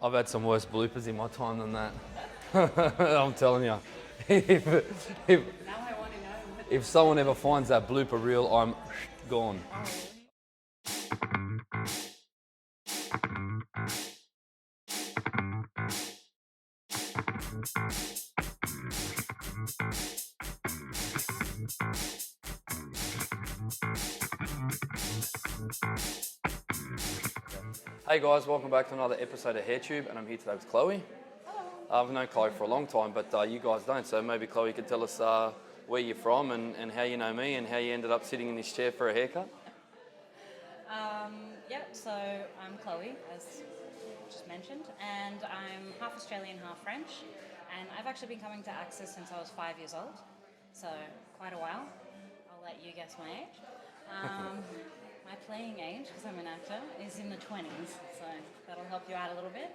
I've had some worse bloopers in my time than that. I'm telling you. If, Now I want to know. if someone ever finds that blooper reel, I'm gone. Hey guys, welcome back to another episode of HairTube, and I'm here today with Chloe. I've known Chloe for a long time, but you guys don't, so maybe Chloe could tell us where you're from and how you know me and how you ended up sitting in this chair for a haircut. So I'm Chloe, as just mentioned, and I'm half Australian, half French, and I've actually been coming to Access since I was 5 years old, so quite a while. I'll let you guess my age. My playing age, because I'm an actor, is in the 20s, so that'll help you out a little bit.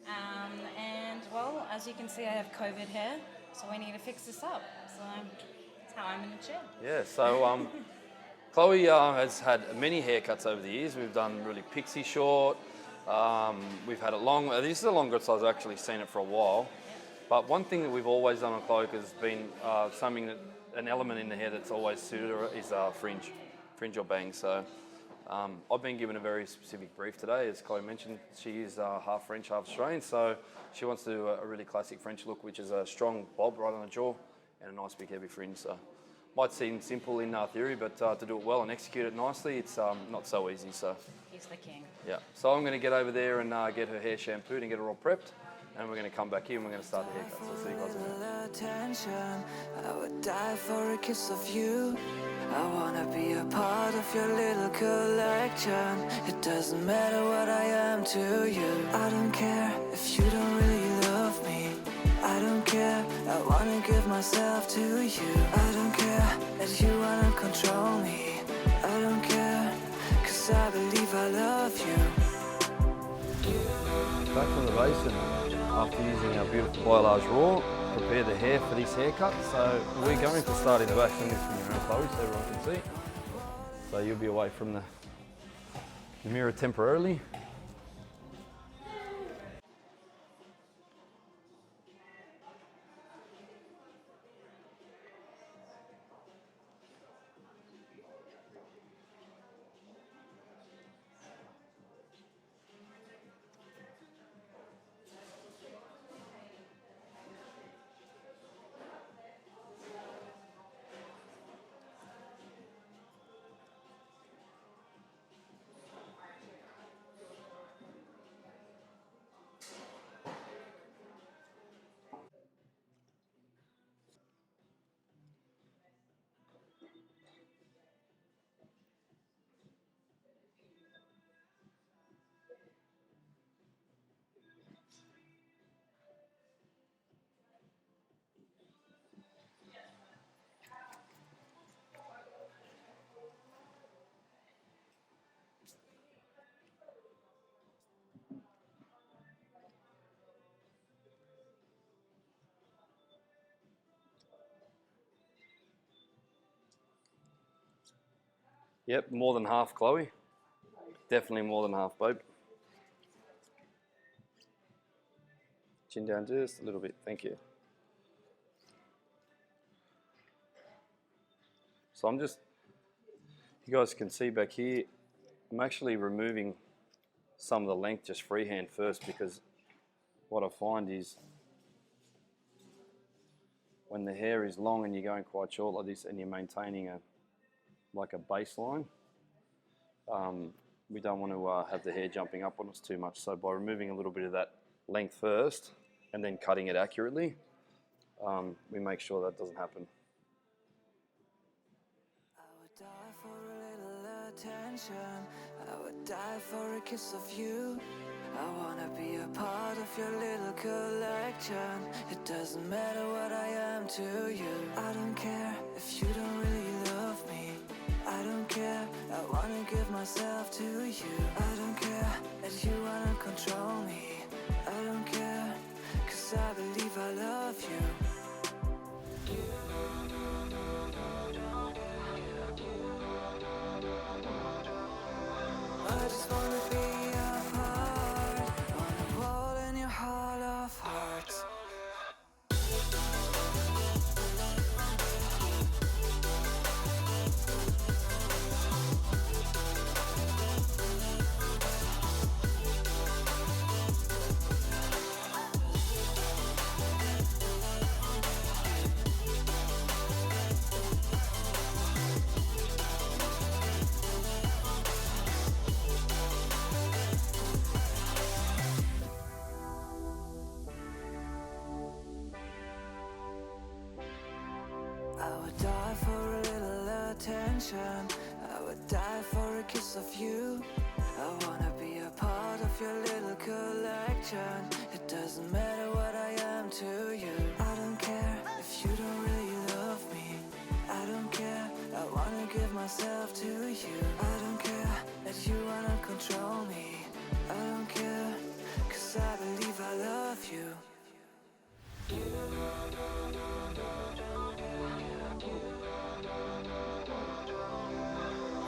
And well, as you can see, I have COVID hair, so we need to fix this up. So that's how I'm in the chair. Yeah, so Chloe has had many haircuts over the years. We've done really pixie short. We've had it long. This is the longest I've actually seen it for a while. But one thing that we've always done on Chloe has been something that an element in the hair that's always suited her is fringe or bangs. So I've been given a very specific brief today. As Chloe mentioned, she is half French, half Australian. So she wants to do a really classic French look, which is a strong bob right on the jaw and a nice big heavy fringe. So might seem simple in theory, but to do it well and execute it nicely, it's not so easy. So He's the king. yeah. So I'm going to get over there and get her hair shampooed and get her all prepped. And we're going to come back here and we're going to start the haircut. So I'll see you guys in a minute. Attention, I would die for a kiss of you. I wanna be a part of your little collection. It doesn't matter what I am to you. I don't care if you don't really love me. I don't care, I wanna give myself to you. I don't care that you wanna control me. I don't care, cause I believe I love you. Back from the basin after using our beautiful Biolage Raw, prepare the hair for this haircut. So we're going to start in the back, from your own Chloe, so everyone can see. So you'll be away from the mirror temporarily. Yep, more than half, Chloe. Definitely more than half, babe. Chin down just a little bit, thank you. So you guys can see back here, I'm actually removing some of the length just freehand first, because what I find is when the hair is long and you're going quite short like this and you're maintaining a baseline, we don't want to have the hair jumping up on us too much. So by removing a little bit of that length first and then cutting it accurately, we make sure that doesn't happen. I would die for a little attention. I would die for a kiss of you. I wanna be a part of your little collection. It doesn't matter what I am to you. I don't care if you don't really love me. I don't care, I wanna give myself to you. I don't care that you wanna control me. I don't care, cause I believe I love you. I just wanna be a part, wanna walk attention. I would die for a kiss of you. I wanna be a part of your little collection. It doesn't matter what I am to you. I don't care if you don't really love me. I don't care, I wanna give myself to you. I don't care that you wanna control me. I don't care, 'cause I believe I love you.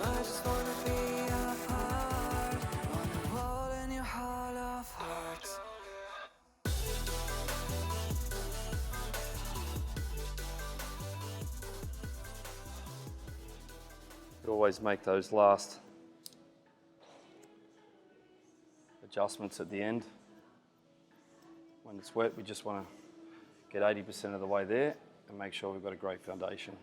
I just wanna be a part on the wall in your hall of hearts. You always make those last adjustments at the end. When it's wet, we just want to get 80% of the way there and make sure we've got a great foundation.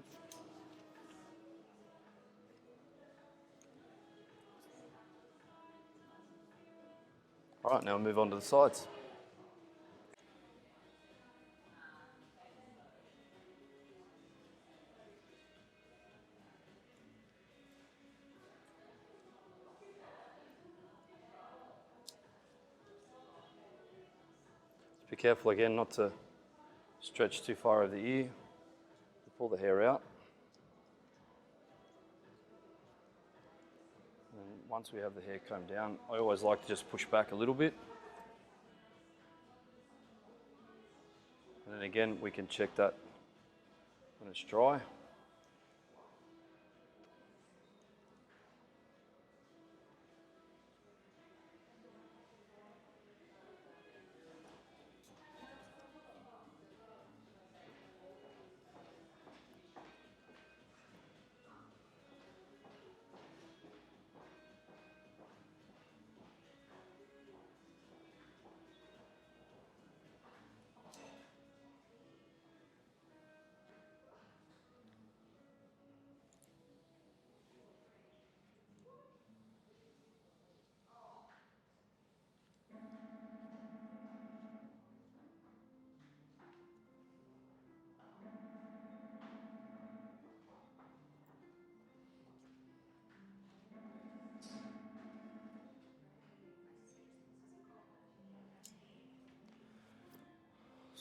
All right, now we'll move on to the sides. Be careful again not to stretch too far over the ear. Pull the hair out. And once we have the hair combed down, I always like to just push back a little bit. And then again, we can check that when it's dry.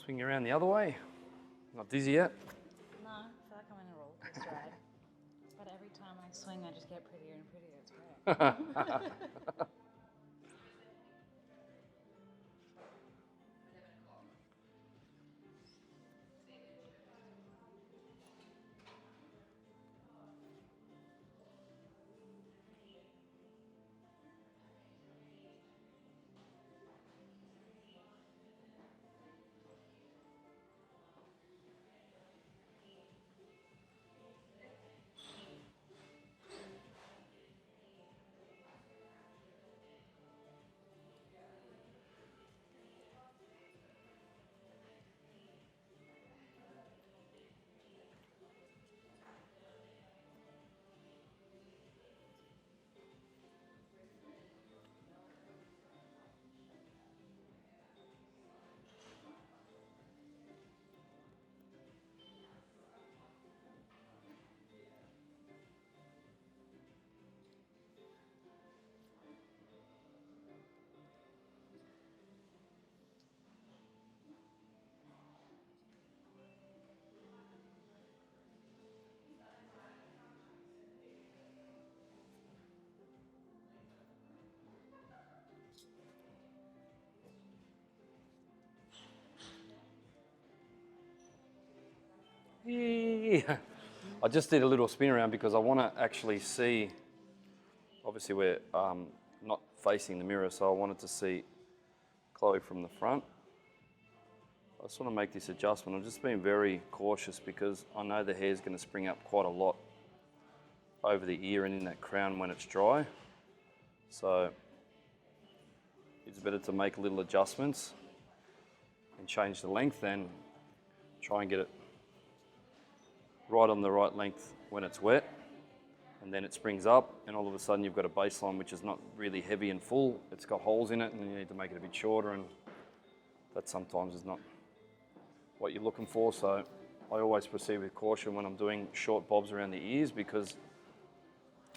Swing around the other way. Not dizzy yet? No, I feel like I'm in a roller coaster ride. But every time I swing, I just get prettier and prettier. It's great. Yeah. I just did a little spin around because I want to actually see, obviously we're not facing the mirror, so I wanted to see Chloe from the front. I just want to make this adjustment. I'm just being very cautious because I know the hair's going to spring up quite a lot over the ear and in that crown when it's dry. So it's better to make little adjustments and change the length than try and get it right on the right length when it's wet, and then it springs up and all of a sudden you've got a baseline which is not really heavy and full. It's got holes in it and you need to make it a bit shorter, and that sometimes is not what you're looking for. So I always proceed with caution when I'm doing short bobs around the ears because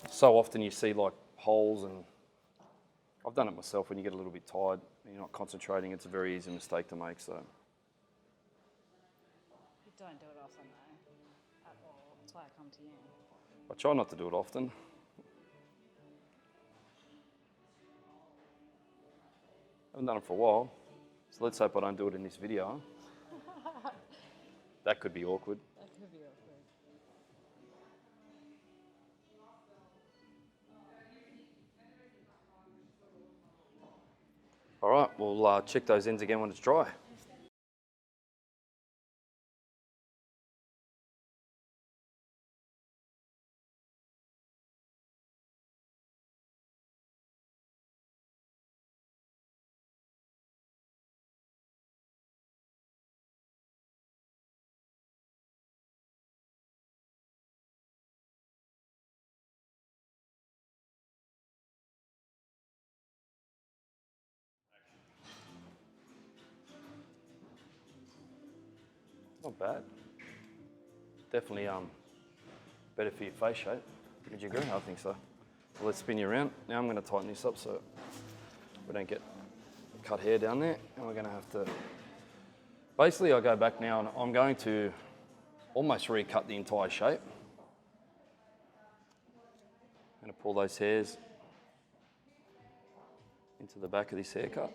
So often you see like holes, and I've done it myself. When you get a little bit tired and you're not concentrating, it's a very easy mistake to make. So You don't do it often though, at all. That's why I come to you. I try not to do it often. I haven't done it for a while, so let's hope I don't do it in this video. That could be awkward. That could be awkward. All right, we'll check those ends again when it's dry. Not bad. Definitely better for your face shape. Would you agree? I think so. Well, let's spin you around. Now I'm going to tighten this up so we don't get cut hair down there. And we're going to have to... Basically, I go back now and I'm going to almost recut the entire shape. I'm going to pull those hairs into the back of this haircut.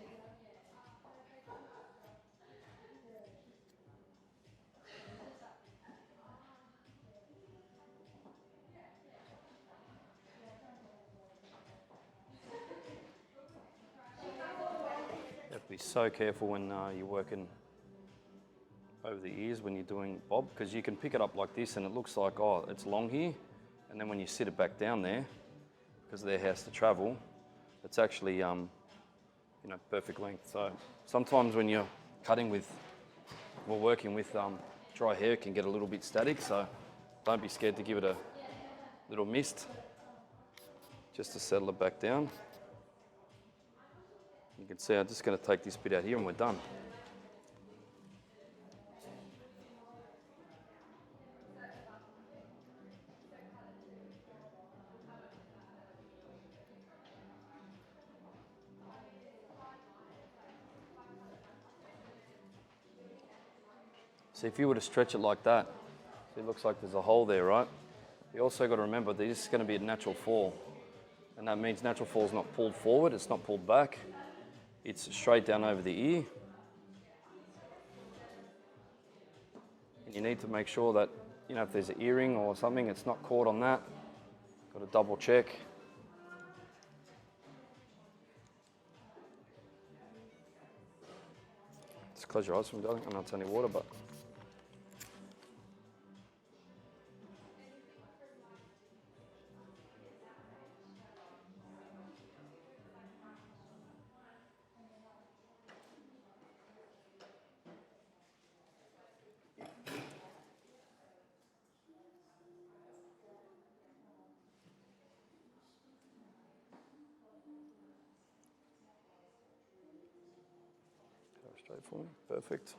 You have to be so careful when you're working over the ears when you're doing bob, because you can pick it up like this and it looks like, oh, it's long here, and then when you sit it back down there, because the hair has to travel, it's actually perfect length. So sometimes when you're cutting with or working with dry hair, it can get a little bit static, so don't be scared to give it a little mist just to settle it back down. You can see I'm just going to take this bit out here and we're done. So if you were to stretch it like that, it looks like there's a hole there, right? You also got to remember that this is going to be a natural fall. And that means natural fall is not pulled forward, it's not pulled back. It's straight down over the ear. And you need to make sure that, if there's an earring or something, it's not caught on that. Got to double check. Just close your eyes for me, darling. I know it's only water, but... Straight for me, perfect.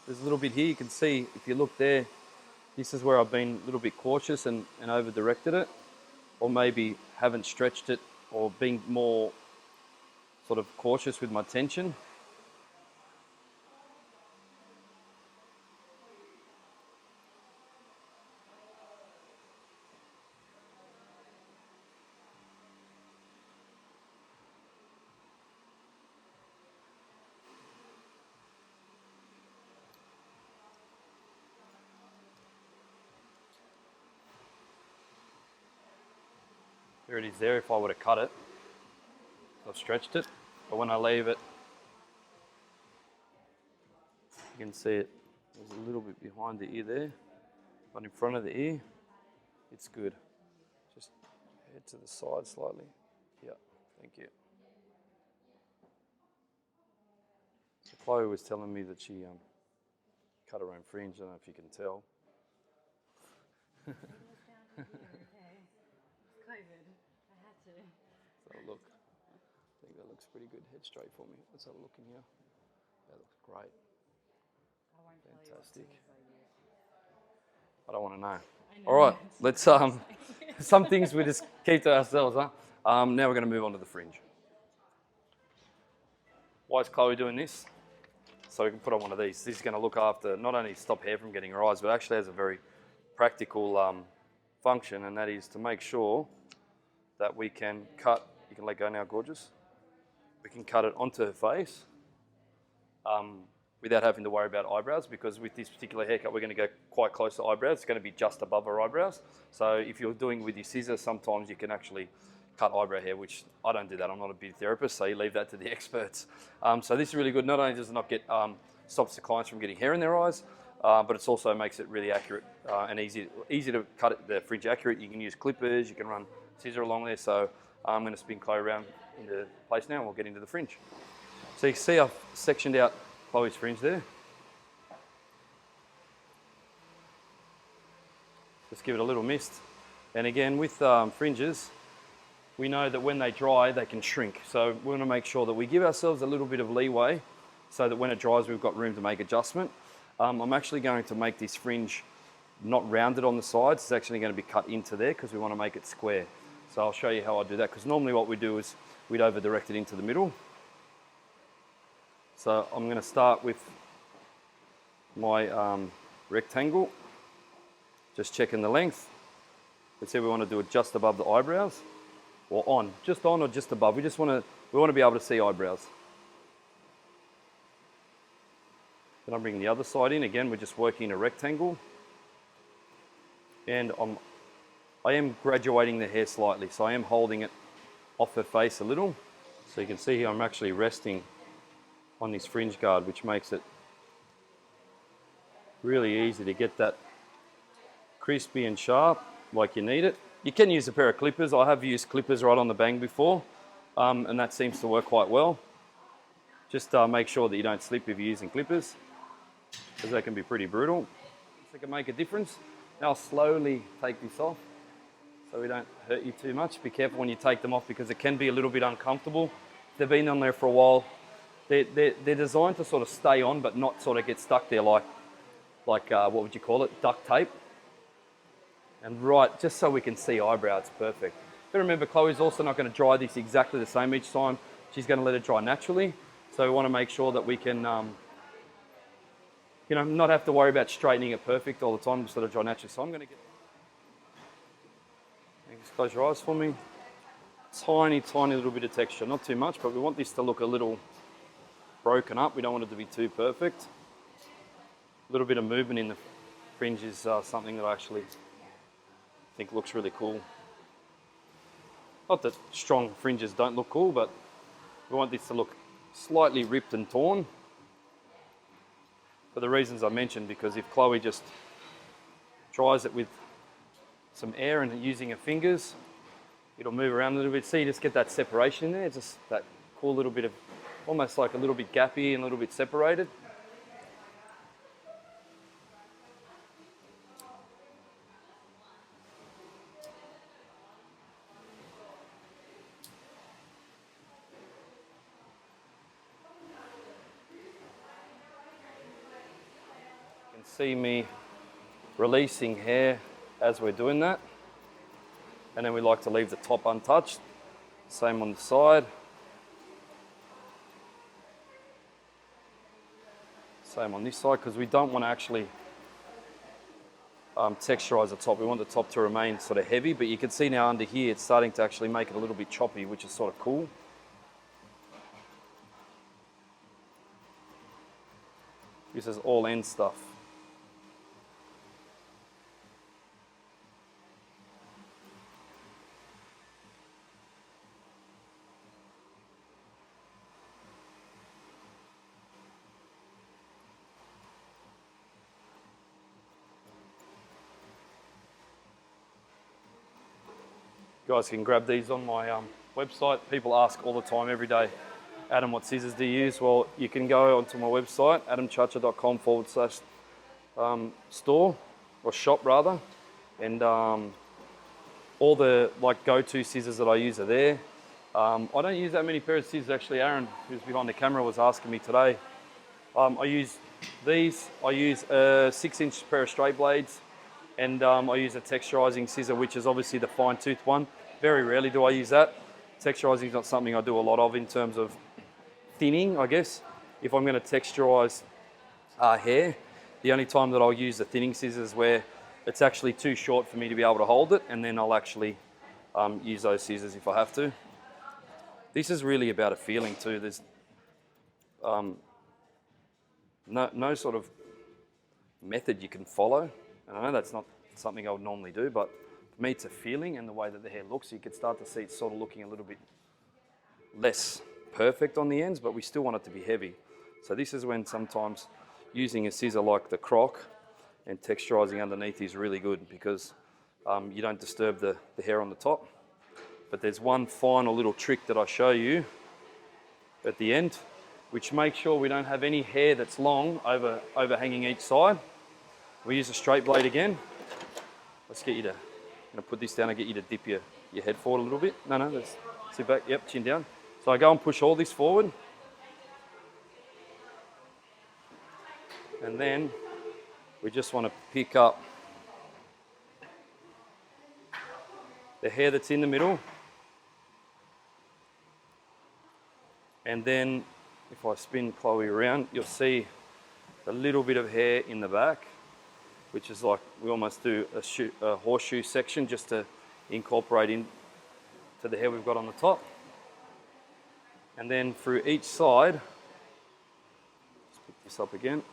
There's a little bit here, you can see, if you look there, this is where I've been a little bit cautious and over-directed it, or maybe haven't stretched it, or being more sort of cautious with my tension. There it is there if I were to cut it. I've stretched it, but when I leave it, you can see it. There's a little bit behind the ear there, but in front of the ear, it's good. Just head to the side slightly. Yeah, thank you. So Chloe was telling me that she cut her own fringe. I don't know if you can tell. Quite looks pretty good. Head straight for me. Let's have a look in here. That looks great. I won't tell you what Fantastic. scissors I use. I don't want to know. I know. All right, let's some things we just keep to ourselves, huh? Now we're going to move on to the fringe. Why is Chloe doing this? So we can put on one of these. This is going to look after, not only stop hair from getting her eyes, but actually has a very practical function, and that is to make sure that we can cut, you can let go now, gorgeous. We can cut it onto her face without having to worry about eyebrows, because with this particular haircut, we're going to go quite close to eyebrows. It's going to be just above her eyebrows. So if you're doing with your scissors, sometimes you can actually cut eyebrow hair, which I don't do that. I'm not a beauty therapist, so you leave that to the experts. So this is really good. Not only does it not get, stops the clients from getting hair in their eyes, but it also makes it really accurate and easy to cut the fringe accurate. You can use clippers, you can run scissor along there. So I'm going to spin Chloe around into place now and we'll get into the fringe. So you can see I've sectioned out Chloe's fringe there. Just give it a little mist. And again, with fringes, we know that when they dry, they can shrink. So we want to make sure that we give ourselves a little bit of leeway so that when it dries, we've got room to make adjustment. I'm actually going to make this fringe not rounded on the sides. It's actually going to be cut into there because we want to make it square. So I'll show you how I do that, because normally what we do is we'd over direct it into the middle. So I'm going to start with my rectangle, just checking the length. Let's say we want to do it just above the eyebrows, or on, just on or just above. We want to be able to see eyebrows. Then I'm bringing the other side in. Again, we're just working a rectangle. And I am graduating the hair slightly, so I am holding it off her face a little. So you can see here I'm actually resting on this fringe guard, which makes it really easy to get that crispy and sharp like you need it. You can use a pair of clippers. I have used clippers right on the bang before, and that seems to work quite well. Just make sure that you don't slip if you're using clippers, because they can be pretty brutal. So it can make a difference. Now I'll slowly take this off so we don't hurt you too much. Be careful when you take them off, because it can be a little bit uncomfortable. If they've been on there for a while, they're designed to sort of stay on but not sort of get stuck there like what would you call it, duct tape. And right, just so we can see eyebrows, perfect. But remember, Chloe's also not going to dry this exactly the same each time. She's going to let it dry naturally. So we want to make sure that we can, not have to worry about straightening it perfect all the time, just let it dry naturally. So I'm going to just close your eyes for me. Tiny, tiny little bit of texture, not too much, but we want this to look a little broken up. We don't want it to be too perfect. A little bit of movement in the fringe is something that I actually think looks really cool. Not that strong fringes don't look cool, but we want this to look slightly ripped and torn for the reasons I mentioned, because if Chloe just dries it with some air and using her fingers, it'll move around a little bit. See, you just get that separation in there, just that cool little bit of, almost like a little bit gappy and a little bit separated. You can see me releasing hair as we're doing that. And then we like to leave the top untouched. Same on the side. Same on this side, because we don't want to actually texturize the top. We want the top to remain sort of heavy, but you can see now under here it's starting to actually make it a little bit choppy, which is sort of cool. This is all end stuff. You guys can grab these on my website. People ask all the time, every day, Adam, what scissors do you use? Well, you can go onto my website, adamciaccia.com/store, or shop rather, and all the go-to scissors that I use are there. I don't use that many pairs of scissors actually. Aaron, who's behind the camera, was asking me today. I use these. I use a 6-inch pair of straight blades, and I use a texturizing scissor, which is obviously the fine tooth one. Very rarely do I use that. Texturizing is not something I do a lot of in terms of thinning, I guess. If I'm going to texturize hair, the only time that I'll use the thinning scissors where it's actually too short for me to be able to hold it, and then I'll actually use those scissors if I have to. This is really about a feeling too. There's no sort of method you can follow. And I know that's not something I would normally do, but for me it's a feeling and the way that the hair looks. You can start to see it's sort of looking a little bit less perfect on the ends, but we still want it to be heavy. So this is when sometimes using a scissor like the Croc and texturizing underneath is really good, because you don't disturb the hair on the top. But there's one final little trick that I show you at the end, which makes sure we don't have any hair that's long overhanging each side. We use a straight blade again. Let's get you to, I'm gonna put this down and get you to dip your head forward a little bit. No, let's sit back, yep, chin down. So I go and push all this forward. And then we just want to pick up the hair that's in the middle. And then if I spin Chloe around, you'll see a little bit of hair in the back, which is like we almost do a horseshoe section just to incorporate into the hair we've got on the top. And then through each side, let's pick this up again.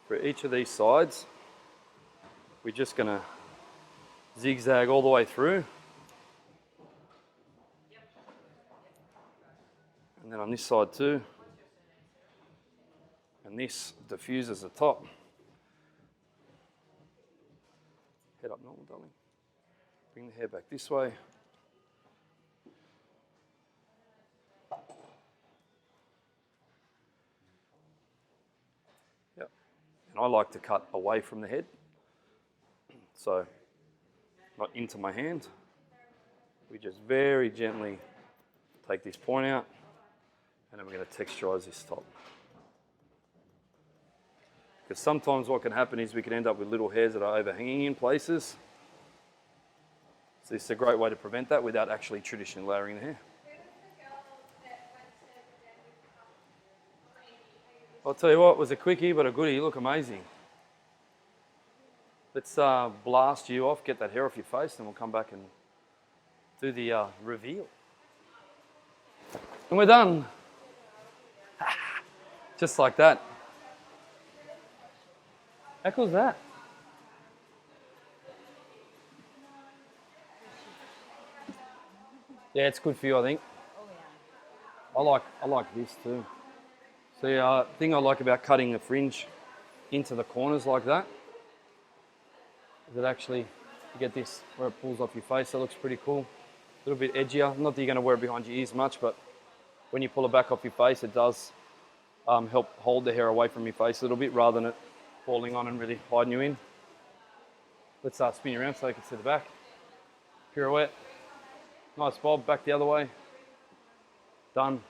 For each of these sides, we're just going to zigzag all the way through. And then on this side too. And this diffuses the top. Head up normal, darling. Bring the hair back this way. Yep. And I like to cut away from the head. So, not into my hand. We just very gently take this point out, and then we're going to texturize this top. Because sometimes what can happen is we can end up with little hairs that are overhanging in places. So this is a great way to prevent that without actually traditionally layering the hair. I'll tell you what, it was a quickie but a goodie. You look amazing. Let's blast you off, get that hair off your face, and we'll come back and do the reveal. And we're done. Just like that. How cool is that? Yeah, it's good for you, I think. Oh yeah. I like this too. So the thing I like about cutting the fringe into the corners like that is that actually you get this where it pulls off your face. That looks pretty cool. A little bit edgier. Not that you're going to wear it behind your ears much, but when you pull it back off your face, it does help hold the hair away from your face a little bit rather than it falling on and really hiding you in. Let's spin you around so you can see the back. Pirouette. Nice bob, back the other way. Done.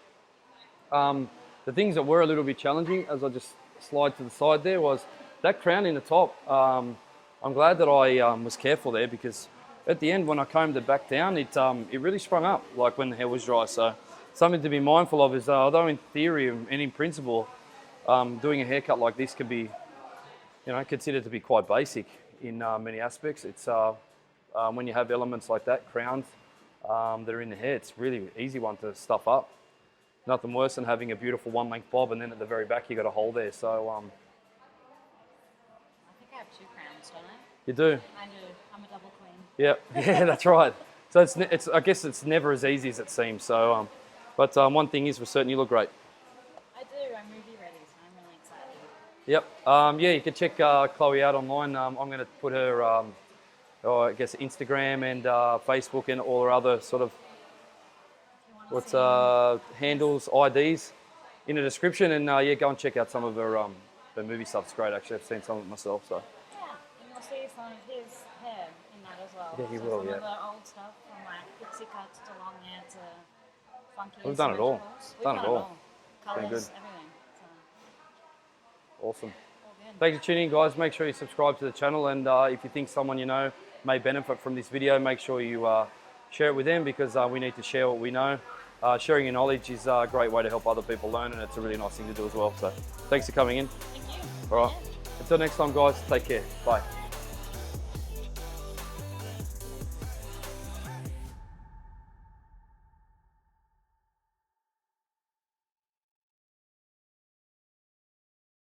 The things that were a little bit challenging, as I just slide to the side there, was that crown in the top. I'm glad that I was careful there, because at the end when I combed it back down, it really sprung up, like when the hair was dry. So something to be mindful of is, although in theory and in principle, doing a haircut like this can be, considered to be quite basic in many aspects. It's when you have elements like that, crowns that are in the hair, it's really an easy one to stuff up. Nothing worse than having a beautiful one-length bob and then at the very back you got a hole there. So I think I have 2 crowns, don't I? You do. I do. I'm a double queen. Yep. Yeah, that's right. So it's I guess it's never as easy as it seems. So, but one thing is for certain, you look great. I do. I'm movie ready, so I'm really excited. Yep. Yeah, you can check Chloe out online. I'm going to put her, I guess, Instagram and Facebook and all her other sort of handles, IDs in the description. And yeah, go and check out some of her movie stuff. It's great, actually. I've seen some of it myself. So. Yeah, and you'll see some of his hair in that as well. Yeah, he so will. some Yeah. of the old stuff from like pixie cut to long hair to funky. We've done it all. symmetricals. We've Done it all. Colours, Been good. everything. So, Awesome. all good. Thanks for tuning in, guys. Make sure you subscribe to the channel, and if you think someone you know may benefit from this video, make sure you share it with them, because we need to share what we know. Sharing your knowledge is a great way to help other people learn, and it's a really nice thing to do as well. So thanks for coming in. Thank you. All right. Yeah. Until next time, guys, take care. Bye.